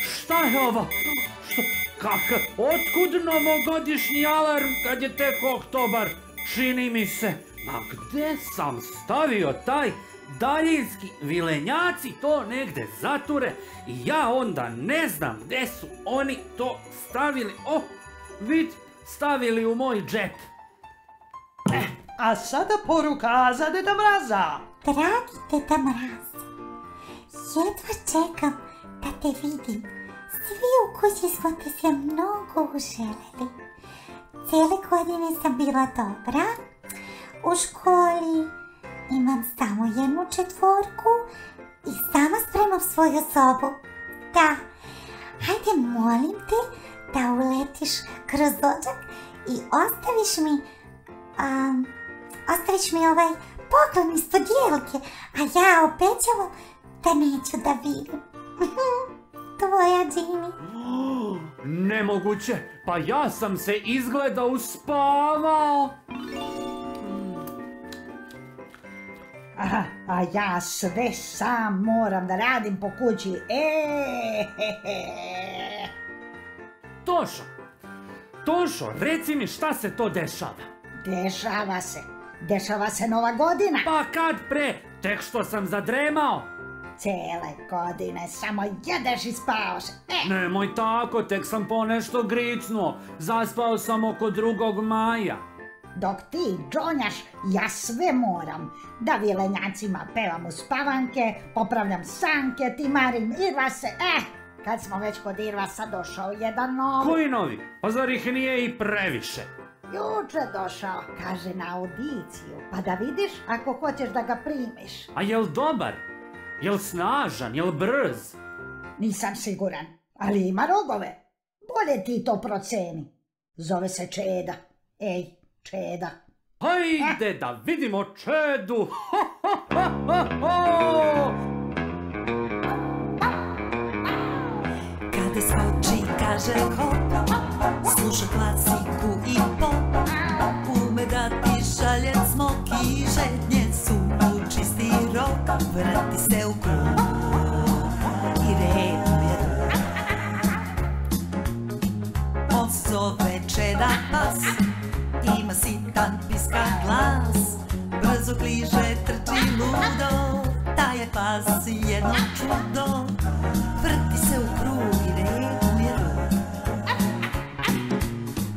Šta je ovo? Otkud novogodišnji alarm kad je tek oktobar? Čini mi se. Ma gde sam stavio taj daljinski? Vilenjaci to negde zature i ja onda ne znam gde su oni to stavili. O, vid, stavili u moj džep. A sada poruka za Deda Mraza. Dragi Deda Mraz, jedva čekam da te vidim. Svi u kući smo te se mnogo uželjeli. Cijele godine sam bila dobra. U školi imam samo 1 četvorku i sama spremam svoju sobu. Da, hajde molim te da uletiš kroz odžak i ostaviš mi ovaj poklon ispod jelke, a ja obećavam da neću da vidim. Tvoja Jimmy. Nemoguće, pa ja sam se izgleda uspavao. A ja sve sam moram da radim po kući. Tošo, reci mi šta se to dešava? Dešava se Nova godina. Pa kad pre, tek što sam zadremao. Cijele godine samo jedeš i spavaš. Nemoj tako, tek sam ponešto gricnuo. Zaspao sam oko 2. maja. Dok ti džonjaš, ja sve moram. Da vilenjacima pevam uspavanke, popravljam sanke, timarim irvase. Kad smo već kod irvasa, došao jedan novi. Koji novi? Pa zar ih nije i previše? Juče došao, kaže na audiciju, pa da vidiš ako hoćeš da ga primiš. A jel dobar? Jel snažan? Jel brz? Nisam siguran, ali ima rogove. Bolje ti to proceni. Zove se Čeda. Ej, Čeda. Hajde da vidimo Čedu. Kada skoči, kaže hop, sluša klasiku i pop, ume da ti šalje smok i žetnje su u čisti rok, vrati se u krug i reduje drug. On se zove Čeda pas, ima sitan piska glas, brzo kliže, trči ludo, taj je pas jedno čudo, vrti se u krug i reduje drug.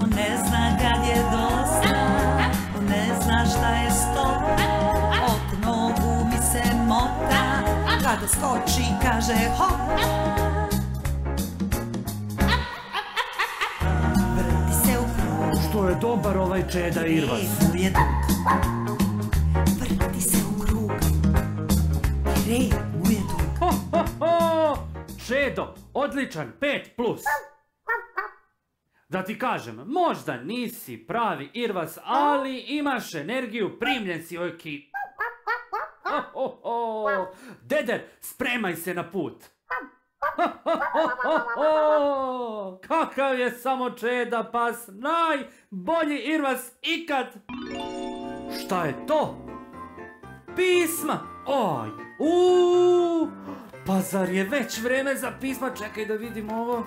On ne zna kad je dosta, on ne zna šta je sto, oko nogu mi se mota, kada skoči kaže hop. Vrti se u krug, Što je dobar ovaj Čeda Irvas. reduje drug. Vrti se u krug i reduje drug. Čedo, odličan, 5+. Da ti kažem, možda nisi pravi Irvas, ali imaš energiju, primljen si u ekipu. Deder, spremaj se na put. Kakav je samo Čeda pas, najbolji Irvas ikad. Šta je to? Pisma. Oj, pa zar je već vreme za pisma? Čekaj da vidim ovo.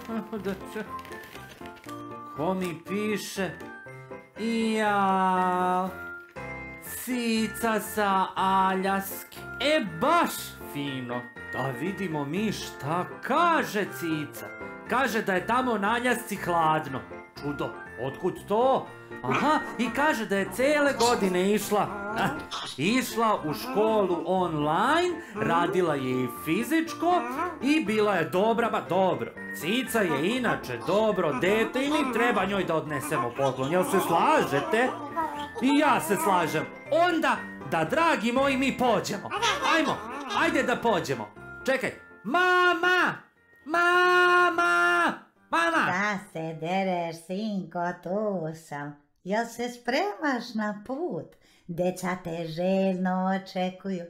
Ko mi piše? Ja, Cica sa Aljaske. Baš fino. Da vidimo mi šta kaže Cica. Kaže da je tamo na Aljasci hladno. Čudo. Otkud to? Aha, i kaže da je cijele godine išla u školu online, radila je i fizičko i bila je dobra, ba dobro. Cica je inače dobro dete i mi treba njoj da odnesemo poklon, jel se slažete? I ja se slažem. Onda da, dragi moji, mi pođemo. Ajde da pođemo. Čekaj, mama! Da se dereš, sinko, tu sam. Jel se spremaš na put? Deca te željno očekuju.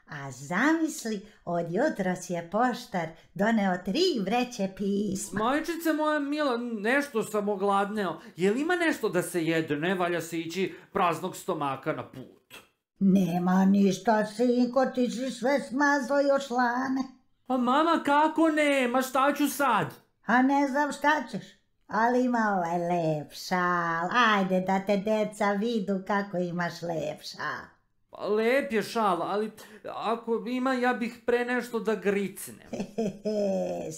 A zamisli, od jutros je poštar doneo 3 vreće pisma. Majčice moja mila, nešto sam ogladneo. Jel ima nešto da se jede? Ne valja se ići praznog stomaka na put. Nema ništa, sinko, ti si sve smazao još lane. A mama, kako nema? Šta ću sad? A ne znam šta ćeš, ali ima ovaj lep šal. Ajde da te deca vidu kako imaš lep šal. Pa lep je šal, ali ako ima, ja bih pre nešto da gricnem.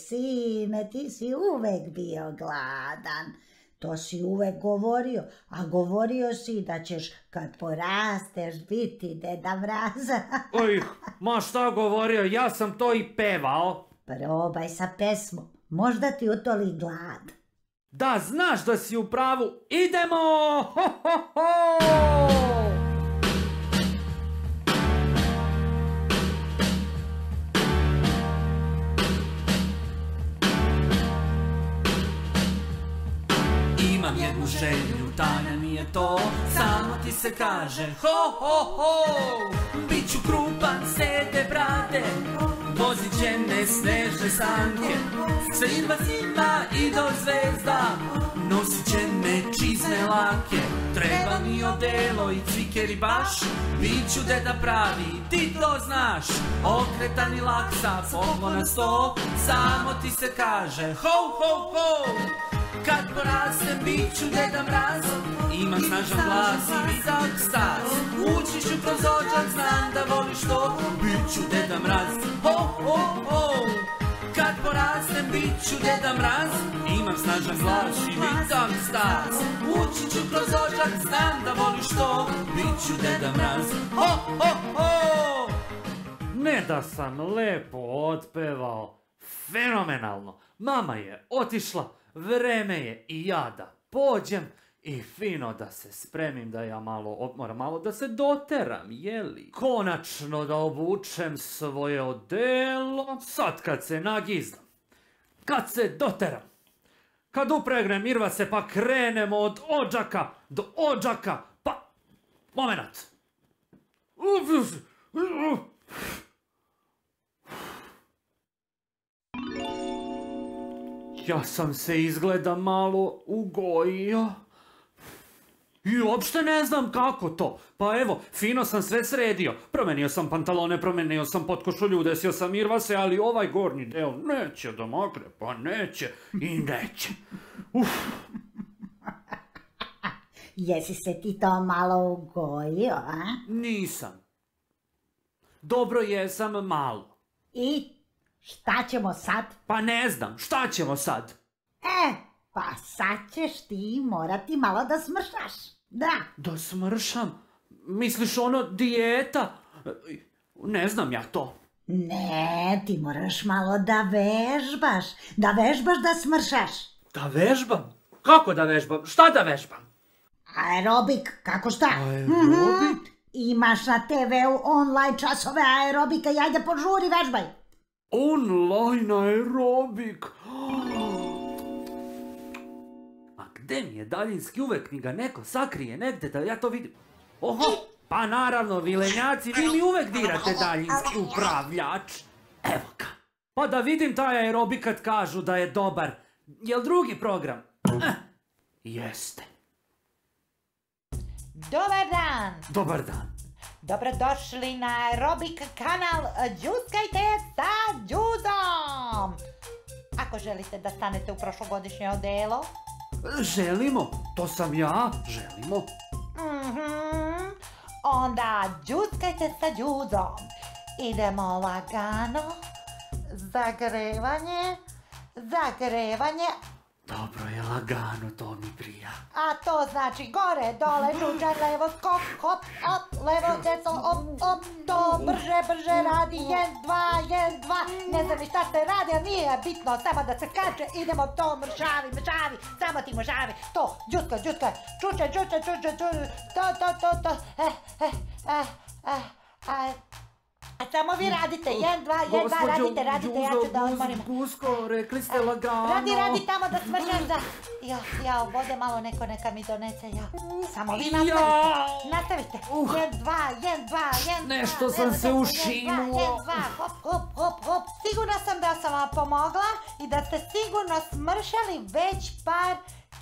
Sine, ti si uvek bio gladan. To si uvek govorio, a govorio si da ćeš kad porasteš biti Deda Mraza. Oj, ma šta govorio, ja sam to i pevao. Probaj sa pesmom, možda ti utoli glad. Da, znaš da si u pravu, idemo! Ho, ho, ho! Imam jednu želju, tajna mi je to, samo ti se kaže ho, ho, ho! Biću krupan, sede brade, vozit će me snežne sanke, svima zima i do zvezda, nosit će me čizme lake. Treba mi odelo i cvikeri baš, bit ću deda pravi, ti to znaš. Okretan i laksa, poklon na sto, samo ti se kaže ho, ho, ho! Kad porastem bit ću Deda Mraz, imam snažan glas i visok stas. Ući ću kroz odžak, znam da voliš to, bit ću Deda Mraz, ho, ho, ho! Kad porastem bit ću Deda Mraz, imam snažan glas i visok stas. Ući ću kroz odžak, znam da voliš to, bit ću Deda Mraz, ho, ho, ho! Ne da sam lepo otpevao, fenomenalno. Mama je otišla, vreme je i ja da pođem i fino da se spremim, da ja moram malo da se doteram, jeli? Konačno da obučem svoje odelo, sad kad se nagizdam, kad se doteram, kad upregnem Irvase pa krenemo od odžaka do odžaka, pa... Momenat! Ja sam se izgleda malo ugojio. I uopšte ne znam kako to. Pa evo, fino sam sve sredio. Promenio sam pantalone, promenio sam potkošulju, udesio sam Irvase, ali ovaj gornji deo neće da makne, pa neće i neće. Jesi se ti to malo ugojio, a? Nisam. Dobro jesam malo. I šta ćemo sad? Pa ne znam, šta ćemo sad? Pa sad ćeš ti morati malo da smršaš. Da. Da smršam? Misliš ono dijeta? Ne znam ja to. Ne, ti moraš malo da vežbaš. Da vežbaš da smršaš. Da vežbam? Kako da vežbam? Šta da vežbam? Aerobik, kako šta? Aerobik? Imaš na TV-u online časove aerobika i ajde požuri vežbaj. Online aerobik? A gde mi je daljinski, uvek mi ga neko sakrije negde da ja to vidim? Oho, pa naravno, vilenjaci, vi mi uvek dirate daljinski upravljač. Evo ga. Pa da vidim taj aerobik kad kažu da je dobar. Jel drugi program? Jeste. Dobar dan! Dobar dan. Dobrodošli na aerobik kanal Đuskajte sa Đuzom! Ako želite da stanete u prošlogodišnje odelo... Želimo, to sam ja, želimo. Onda Đuskajte sa Đuzom. Idemo lagano. Zagrevanje. Dobro je, lagano, to mi prija. A to znači gore, dole, čučaj, levo, skok, hop, op, levo, desno, op, to brže radi, 1, 2, 1, 2, ne znam ni šta se radi, a nije bitno, samo da se skače, idemo to, mršavi, samo ti mršavi, to, džuskaj, čučaj, to, a samo vi radite, 1, 2, radite, ja ću da odmorim. Gusko, rekli ste lagano. Radi tamo da smržem da... Ja, vode malo neko neka mi donese, ja. Samo vi nastavite. 1, 2, 1, nešto sam se ušinuo. 1, 2, hop. Sigurna sam da sam vam pomogla i da ste sigurno smršali već par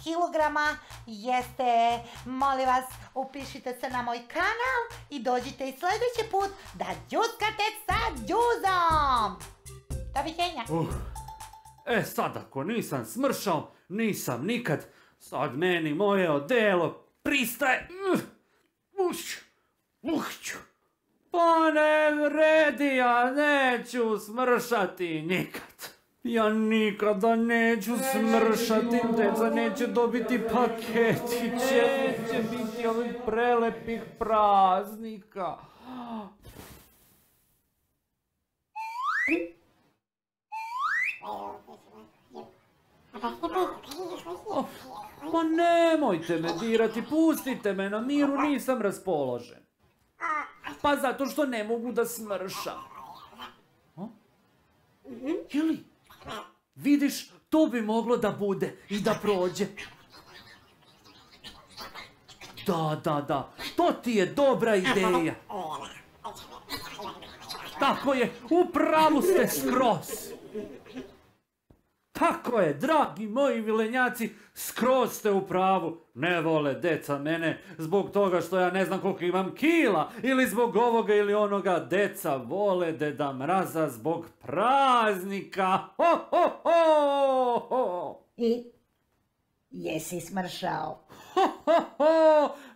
kilograma. Jeste, molim vas, upišite se na moj kanal i dođite i sljedeći put da džuskate sa Đuzom. Doviđenja. Sad ako nisam smršao, nisam nikad. Sad meni moje odelo pristaje. Pa ne vredi, ja neću smršati nikad. Ja nikada neću smršati, deca neće dobiti paketiće, neće biti ovih prelepih praznika. Pa nemojte me dirati, pustite me na miru, nisam raspoložen. Pa zato što ne mogu da smršam. Ili? Vidiš, to bi moglo da bude i da prođe. Da, to ti je dobra ideja. Tako je, u pravu ste skroz. Tako je, dragi moji vilenjaci, skroz ste u pravu. Ne vole deca mene zbog toga što ja ne znam koliko imam kila ili zbog ovoga ili onoga. Deca vole Deda Mraza zbog praznika. I jesi smršao?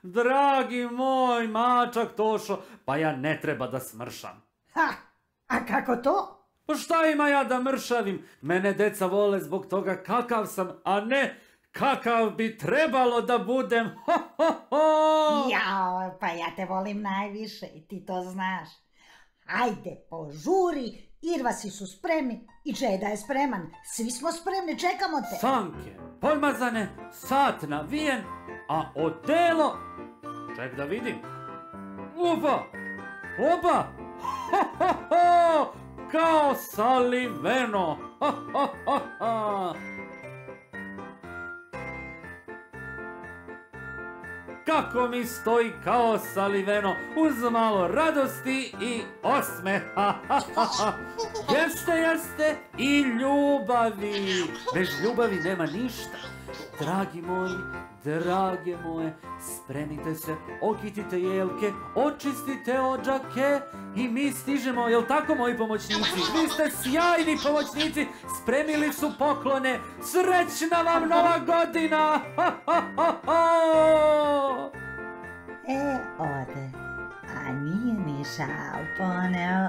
Dragi moj mačak Tošo, pa ja ne treba da smršam. A kako to? Pa šta ima ja da mršavim? Mene deca vole zbog toga kakav sam, a ne kakav bi trebalo da budem. Jao, pa ja te volim najviše i ti to znaš. Ajde, požuri, Irvasi su spremni i Džeda je spreman. Svi smo spremni, čekamo te. Sanke podmazane, sat navijen, a odelo... Ček da vidim. Oba! Kao saliveno. Kako mi stoji kao saliveno, uz malo radosti i osmeha. Jeste i ljubavi. Bez ljubavi nema ništa. Dragi moji, drage moje, spremite se, okitite jelke, očistite odžake i mi stižemo, jel tako moji pomoćnici? Vi ste sjajni pomoćnici, spremili su poklone, srećna vam Nova godina! Ode, a nije mi šal poneo,